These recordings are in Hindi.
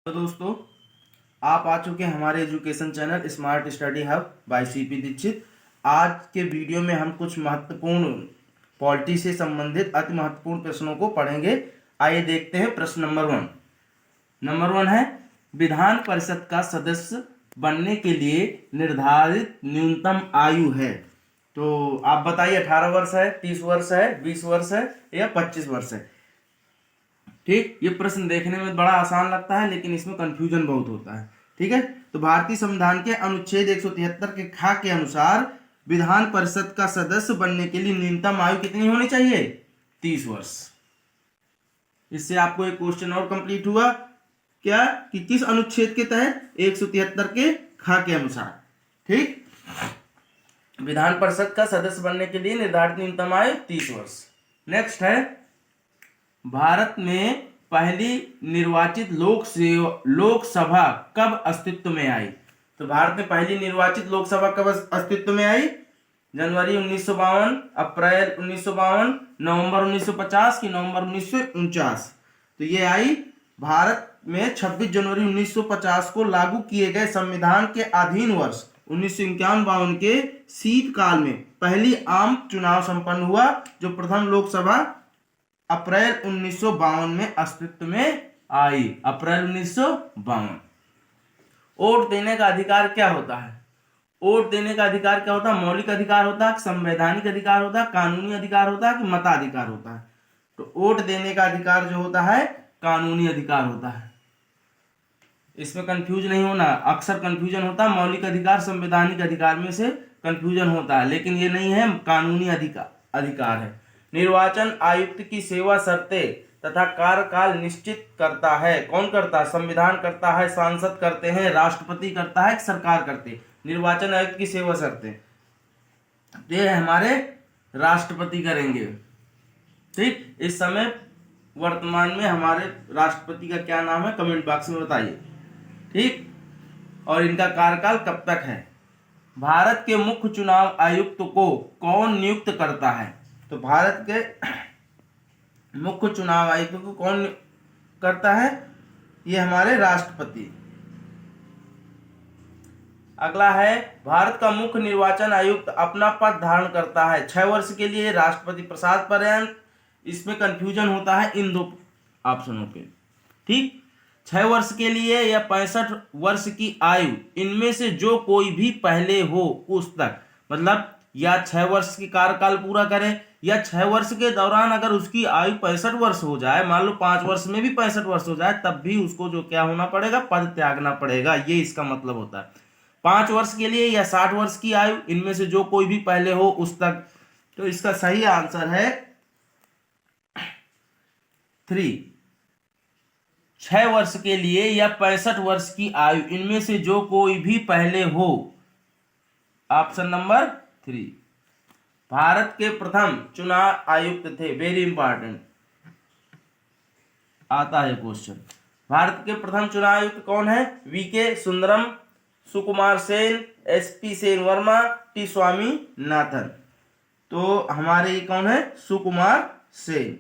तो दोस्तों, आप आ चुके हैं हमारे education channel smart study hub by CP Dixit. आज के वीडियो में हम कुछ महत्वपूर्ण पॉलिटी से संबंधित अति महत्वपूर्ण प्रश्नों को पढ़ेंगे। आइए देखते हैं। प्रश्न नंबर वन है, विधान परिषद का सदस्य बनने के लिए निर्धारित न्यूनतम आयु है। तो आप बताइए, 18 वर्ष है, 30 वर्ष है, 20 वर्ष है या 25 वर्ष है। ठीक, ये प्रश्न देखने में बड़ा आसान लगता है लेकिन इसमें कंफ्यूजन बहुत होता है। ठीक है, तो भारतीय संविधान के अनुच्छेद 173 के ख के अनुसार विधान परिषद का सदस्य बनने के लिए न्यूनतम आयु कितनी होनी चाहिए? 30 वर्ष। इससे आपको एक क्वेश्चन और कंप्लीट हुआ क्या कि किस अनुच्छेद के तहत? 173 के ख के अनुसार। ठीक, विधान परिषद का सदस्य बनने के लिए निर्धारित न्यूनतम आयु 30 वर्ष। नेक्स्ट है, भारत में पहली निर्वाचित लोकसभा कब अस्तित्व में आई? तो भारत में पहली निर्वाचित लोकसभा कब अस्तित्व में आई? जनवरी 1952, अप्रैल 1952, नवंबर 1950 की नवंबर 1949? तो ये आई भारत में 26 जनवरी 1950 को लागू किए गए संविधान के अधीन वर्ष 1951 के शीतकाल में पहली आम चुनाव संपन्न हुआ, जो प्रथम लोकसभा अप्रैल 1952 में अस्तित्व में आई। अप्रैल 1952। वोट देने का अधिकार क्या होता है? वोट देने का अधिकार क्या होता है? मौलिक अधिकार होता है, संवैधानिक अधिकार होता है, कानूनी अधिकार होता है कि मताधिकार होता है? तो वोट देने का अधिकार जो होता है कानूनी अधिकार होता है। इसमें कंफ्यूज नहीं होना। अक्सर कंफ्यूजन होता है मौलिक अधिकार संवैधानिक अधिकार में से कंफ्यूजन होता है, लेकिन ये नहीं है, कानूनी अधिकार है। निर्वाचन आयुक्त की सेवा शर्तें तथा कार्यकाल निश्चित करता है। कौन करता है? संविधान करता है, सांसद करते हैं, राष्ट्रपति करता है, सरकार करती है। निर्वाचन आयुक्त की सेवा शर्तें ये हमारे राष्ट्रपति करेंगे। ठीक, इस समय वर्तमान में हमारे राष्ट्रपति का क्या नाम है? कमेंट बॉक्स में बताइए। ठीक, और इनका कार्यकाल कब तक है? भारत के मुख्य चुनाव आयुक्त को कौन नियुक्त करता है? तो भारत के मुख्य चुनाव आयुक्त को कौन करता है? ये हमारे राष्ट्रपति। अगला है, भारत का मुख्य निर्वाचन आयुक्त अपना पद धारण करता है 6 वर्ष के लिए, राष्ट्रपति प्रसाद पर्यंत। इसमें कंफ्यूजन होता है इन दो ऑप्शनों पे। ठीक, 6 वर्ष के लिए या 65 वर्ष की आयु, इनमें से जो कोई भी पहले हो उस तक। मतलब या 6 वर्ष की कार्यकाल पूरा करे या 6 वर्ष के दौरान अगर उसकी आयु 65 वर्ष हो जाए, मान लो 5 वर्ष में भी 65 वर्ष हो जाए, तब भी उसको जो क्या होना पड़ेगा? पद त्यागना पड़ेगा। ये इसका मतलब होता है। 5 वर्ष के लिए या 60 वर्ष की आयु, इनमें से जो कोई भी पहले हो उस तक। तो इसका सही आंसर है 3। 6 वर्ष के लिए या 65 वर्ष की आयु, इनमें से जो कोई भी पहले हो। Option number 3। भारत के प्रथम चुनाव आयुक्त थे, वेरी इंपॉर्टेंट आता है क्वेश्चन। भारत के प्रथम चुनाव आयुक्त कौन है? VK Sundaram, Sukumar Sen, SP Sen Verma, T Swaminathan. तो हमारे ये कौन है? सुकुमार सेन।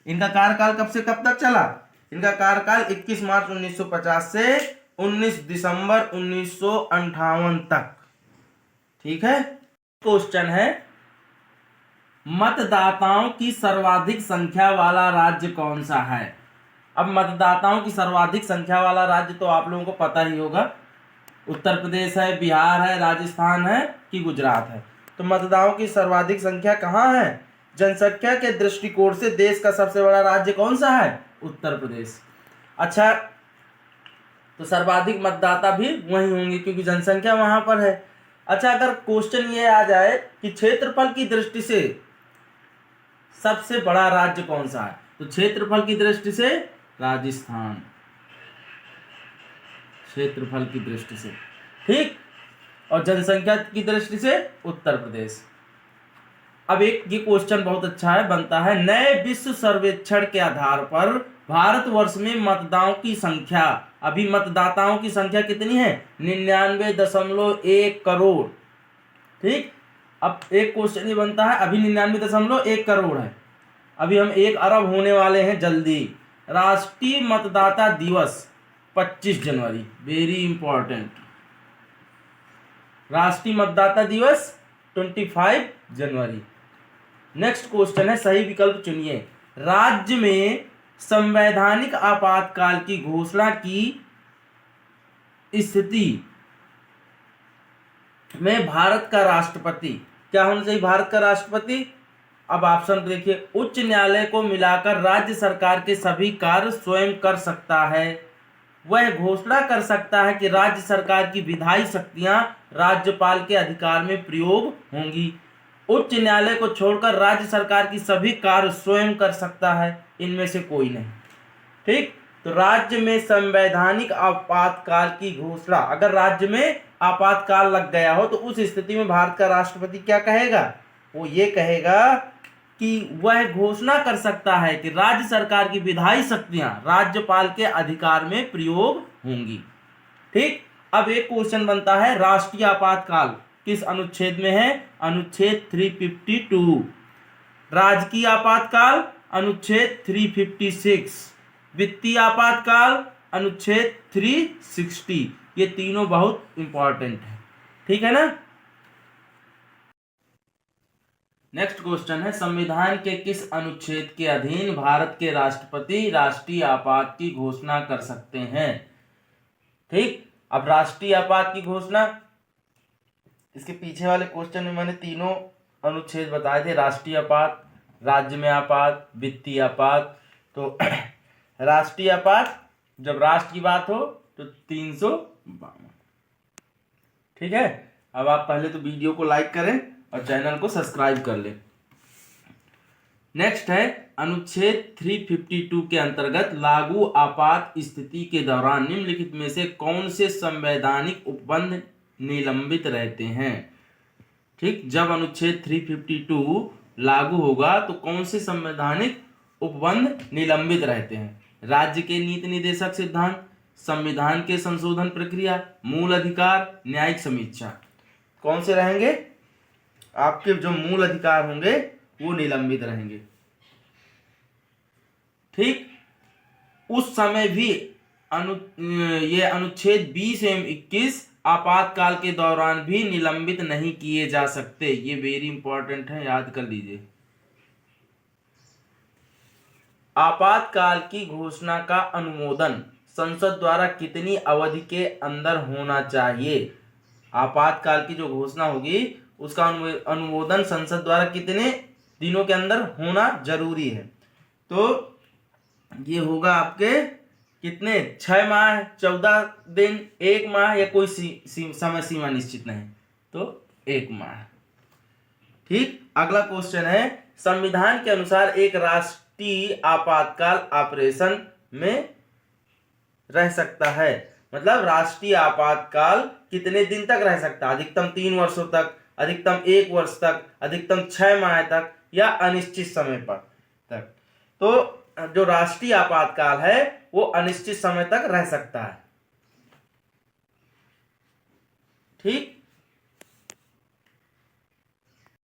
इनका कार्यकाल कब से कब तक चला? इनका कार्यकाल 21 मार्च 1950 से 19 दिसंबर 1958 तक। ठीक है। क्वेश्चन है, मतदाताओं की सर्वाधिक संख्या वाला राज्य कौन सा है? अब मतदाताओं की सर्वाधिक संख्या वाला राज्य तो आप लोगों को पता ही होगा। उत्तर प्रदेश है, बिहार है, राजस्थान है कि गुजरात है? तो मतदाताओं की सर्वाधिक संख्या कहाँ है? जनसंख्या के दृष्टिकोण से देश का सबसे बड़ा राज्य कौन सा है? उत्तर प्रदेश। अच्छा, तो सर्वाधिक मतदाता भी वही होंगे क्योंकि जनसंख्या वहां पर है। अच्छा, अगर क्वेश्चन ये आ जाए कि क्षेत्रफल की दृष्टि से सबसे बड़ा राज्य कौन सा है, तो क्षेत्रफल की दृष्टि से राजस्थान, क्षेत्रफल की दृष्टि से। ठीक, और जनसंख्या की दृष्टि से उत्तर प्रदेश। अब एक ये क्वेश्चन बहुत अच्छा है, बनता है, नए विश्व सर्वेक्षण के आधार पर भारतवर्ष में मतदाताओं की संख्या, अभी मतदाताओं की संख्या कितनी है? 99.1 करोड़। ठीक, अब एक क्वेश्चन ये बनता है, अभी 99.1 करोड़ है, अभी हम 1 अरब होने वाले हैं जल्दी। राष्ट्रीय मतदाता दिवस 25 जनवरी, वेरी इंपॉर्टेंट। राष्ट्रीय मतदाता दिवस 25 जनवरी। नेक्स्ट क्वेश्चन है, सही विकल्प चुनिए। राज्य में संवैधानिक आपातकाल की घोषणा की स्थिति में भारत का राष्ट्रपति क्या होना चाहिए? भारत का राष्ट्रपति। अब ऑप्शन देखिए, उच्च न्यायालय को मिलाकर राज्य सरकार के सभी कार्य स्वयं कर सकता है। वह घोषणा कर सकता है कि राज्य सरकार की विधायी शक्तियां राज्यपाल के अधिकार में प्रयोग होंगी। उच्च न्यायालय को छोड़कर राज्य सरकार की सभी कार्य स्वयं कर सकता है, इनमें से कोई नहीं। ठीक, तो राज्य में संवैधानिक आपातकाल की घोषणा, अगर राज्य में आपातकाल लग गया हो तो उस स्थिति में भारत का राष्ट्रपति क्या कहेगा? वो ये कहेगा कि वह घोषणा कर सकता है कि राज्य सरकार की विधायी शक्तियां राज्यपाल के अधिकार में प्रयोग होंगी। ठीक, अब एक क्वेश्चन बनता है, राष्ट्रीय आपातकाल किस अनुच्छेद में है? अनुच्छेद 352। राजकीय आपातकाल अनुच्छेद 356। वित्तीय आपातकाल अनुच्छेद 360। ये तीनों बहुत इंपॉर्टेंट है, ठीक है ना। नेक्स्ट क्वेश्चन है, संविधान के किस अनुच्छेद के अधीन भारत के राष्ट्रपति राष्ट्रीय आपात की घोषणा कर सकते हैं? ठीक, अब राष्ट्रीय आपात की घोषणा, इसके पीछे वाले क्वेश्चन में मैंने तीनों अनुच्छेद बताए थे, राष्ट्रीय आपात, राज्य में आपात, वित्तीय आपात। तो राष्ट्रीय आपात जब राष्ट्र की बात हो तो 352। ठीक है, अब आप पहले तो वीडियो को लाइक करें और चैनल को सब्सक्राइब कर लें। नेक्स्ट है, अनुच्छेद 352 के अंतर्गत लागू आपात स्थिति के दौरान निम्नलिखित में से कौन से संवैधानिक उपबंध निलंबित रहते हैं? ठीक, जब अनुच्छेद 352 लागू होगा तो कौन से संवैधानिक उपबंध निलंबित रहते हैं? राज्य के नीति निर्देशक सिद्धांत, संविधान के संशोधन प्रक्रिया, मूल अधिकार, न्यायिक समीक्षा। कौन से रहेंगे? आपके जो मूल अधिकार होंगे वो निलंबित रहेंगे। ठीक, उस समय भी ये अनुच्छेद 20 एवं 21 आपातकाल के दौरान भी निलंबित नहीं किए जा सकते। ये वेरी इंपॉर्टेंट है, याद कर लीजिए। आपातकाल की घोषणा का अनुमोदन संसद द्वारा कितनी अवधि के अंदर होना चाहिए? आपातकाल की जो घोषणा होगी उसका अनुमोदन संसद द्वारा कितने दिनों के अंदर होना जरूरी है? तो ये होगा आपके कितने, 6 माह, 14 दिन, 1 माह, या कोई समय सीमा निश्चित नहीं, तो 1 माह। ठीक, अगला क्वेश्चन है, संविधान के अनुसार एक राष्ट्रीय आपातकाल ऑपरेशन में रह सकता है, मतलब राष्ट्रीय आपातकाल कितने दिन तक रह सकता है? अधिकतम 3 वर्षों तक, अधिकतम 1 वर्ष तक, अधिकतम 6 माह तक, या अनिश्चित समय पर तक। तो जो राष्ट्रीय आपातकाल है वो अनिश्चित समय तक रह सकता है। ठीक,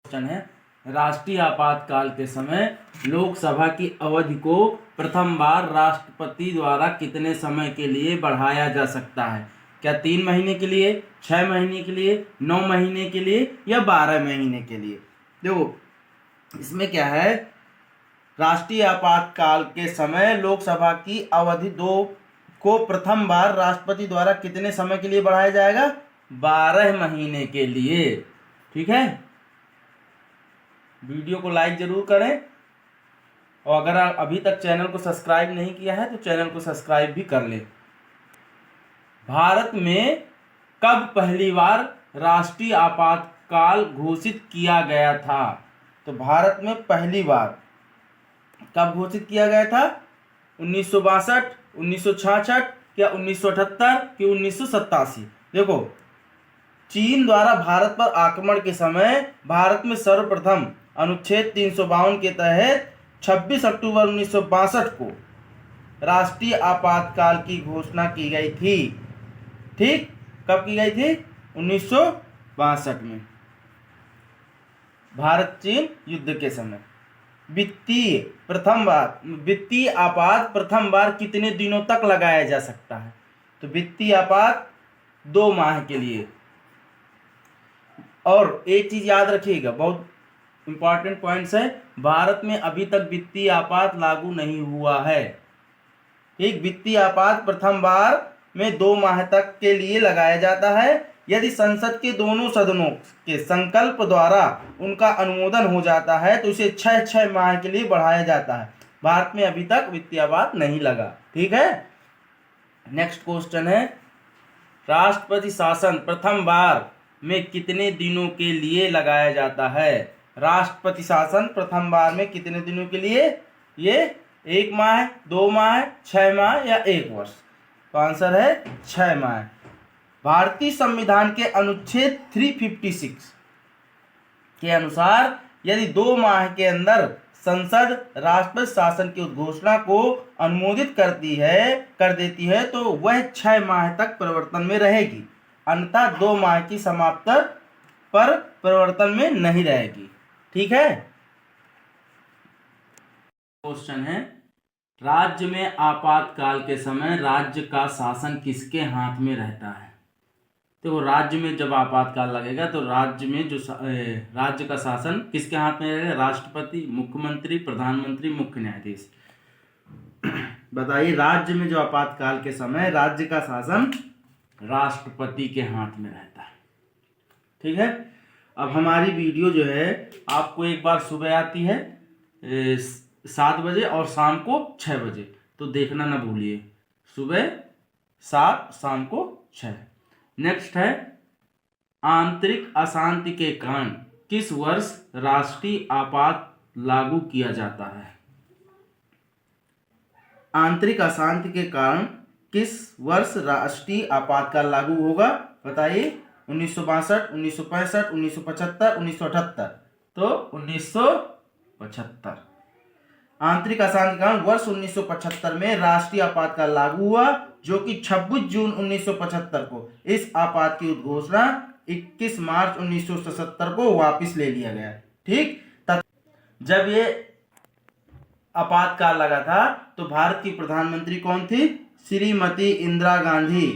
क्वेश्चन है, राष्ट्रीय आपातकाल के समय लोकसभा की अवधि को प्रथम बार राष्ट्रपति द्वारा कितने समय के लिए बढ़ाया जा सकता है? क्या 3 महीने के लिए, 6 महीने के लिए, 9 महीने के लिए, या 12 महीने के लिए? देखो इसमें क्या है, राष्ट्रीय आपातकाल के समय लोकसभा की अवधि 2 को प्रथम बार राष्ट्रपति द्वारा कितने समय के लिए बढ़ाया जाएगा? 12 महीने के लिए। ठीक है, वीडियो को लाइक जरूर करें, और अगर आप अभी तक चैनल को सब्सक्राइब नहीं किया है तो चैनल को सब्सक्राइब भी कर लें। भारत में कब पहली बार राष्ट्रीय आपातकाल घोषित किया गया था? तो भारत में पहली बार कब घोषित किया गया था? 1962, 1966, या 1978, कि 1987? देखो, चीन द्वारा भारत पर आक्रमण के समय भारत में सर्वप्रथम अनुच्छेद 352 के तहत 26 अक्टूबर 1962 को राष्ट्रीय आपातकाल की घोषणा की गई थी। ठीक, कब की गई थी? 1962 में, भारत चीन युद्ध के समय। वित्तीय प्रथम बार वित्तीय आपात प्रथम बार कितने दिनों तक लगाया जा सकता है? तो वित्तीय आपात 2 माह के लिए। और एक चीज याद रखिएगा, बहुत इंपॉर्टेंट पॉइंट्स है, भारत में अभी तक वित्तीय आपात लागू नहीं हुआ है। एक वित्तीय आपात प्रथम बार में 2 माह तक के लिए लगाया जाता है यदि संसद के दोनों सदनों के संकल्प द्वारा उनका अनुमोदन हो जाता है तो इसे 6 माह के लिए बढ़ाया जाता है। भारत में अभी तक वित्तीय आपात नहीं लगा। ठीक है, नेक्स्ट क्वेश्चन है, राष्ट्रपति शासन प्रथम बार में कितने दिनों के लिए लगाया जाता है? राष्ट्रपति शासन प्रथम बार में कितने दिनों के लिए? ये 1 माह, 2 माह, 6 माह या 1 वर्ष? तो आंसर है 6 माह। भारतीय संविधान के अनुच्छेद 356 के अनुसार यदि 2 माह के अंदर संसद राष्ट्रपति शासन की उद्घोषणा को अनुमोदित कर देती है तो वह 6 माह तक प्रवर्तन में रहेगी, अन्यथा 2 माह की समाप्ति पर प्रवर्तन में नहीं रहेगी। ठीक है, क्वेश्चन है, राज्य में आपातकाल के समय राज्य का शासन किसके हाथ में रहता है? तो राज्य में जब आपातकाल लगेगा तो राज्य में जो राज्य का शासन किसके हाथ में रहेगा? राष्ट्रपति, मुख्यमंत्री, प्रधानमंत्री, मुख्य न्यायाधीश। बताइए, राज्य में जो आपातकाल के समय राज्य का शासन राष्ट्रपति के हाथ में रहता है। ठीक है, अब हमारी वीडियो जो है आपको एक बार सुबह आती है 7 बजे और शाम को 6 बजे, तो देखना ना भूलिए, सुबह 7, शाम को 6। नेक्स्ट है, आंतरिक अशांति के कारण किस वर्ष राष्ट्रीय आपात लागू किया जाता है? आंतरिक अशांति के कारण किस वर्ष राष्ट्रीय आपातकाल लागू होगा? बताइए, 1962, 1965, 1975, 1978? तो 1975। आंतरिक अशांति के कारण वर्ष 1975 में राष्ट्रीय आपातकाल लागू हुआ, जो कि 26 जून 1975 को इस आपात की उद्घोषणा 21 मार्च 1977 को वापस ले लिया गया। ठीक, जब ये आपातकाल लगा था तो भारत की प्रधानमंत्री कौन थी? श्रीमती इंदिरा गांधी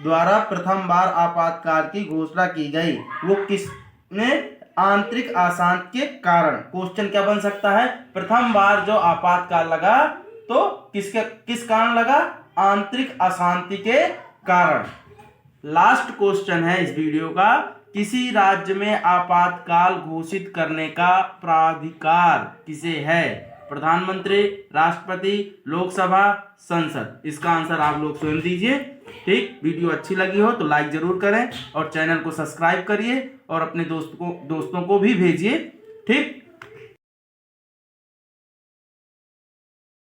द्वारा प्रथम बार आपातकाल की घोषणा की गई। वो किसने? आंतरिक अशांति के कारण। क्वेश्चन क्या बन सकता है? प्रथम बार जो आपातकाल लगा तो किस कारण लगा? आंतरिक अशांति के कारण। लास्ट क्वेश्चन है इस वीडियो का, किसी राज्य में आपातकाल घोषित करने का प्राधिकार किसे है? प्रधानमंत्री, राष्ट्रपति, लोकसभा, संसद? इसका आंसर आप लोग स्वयं दीजिए। ठीक, वीडियो अच्छी लगी हो तो लाइक जरूर करें और चैनल को सब्सक्राइब करिए और अपने दोस्तों को भी भेजिए। ठीक।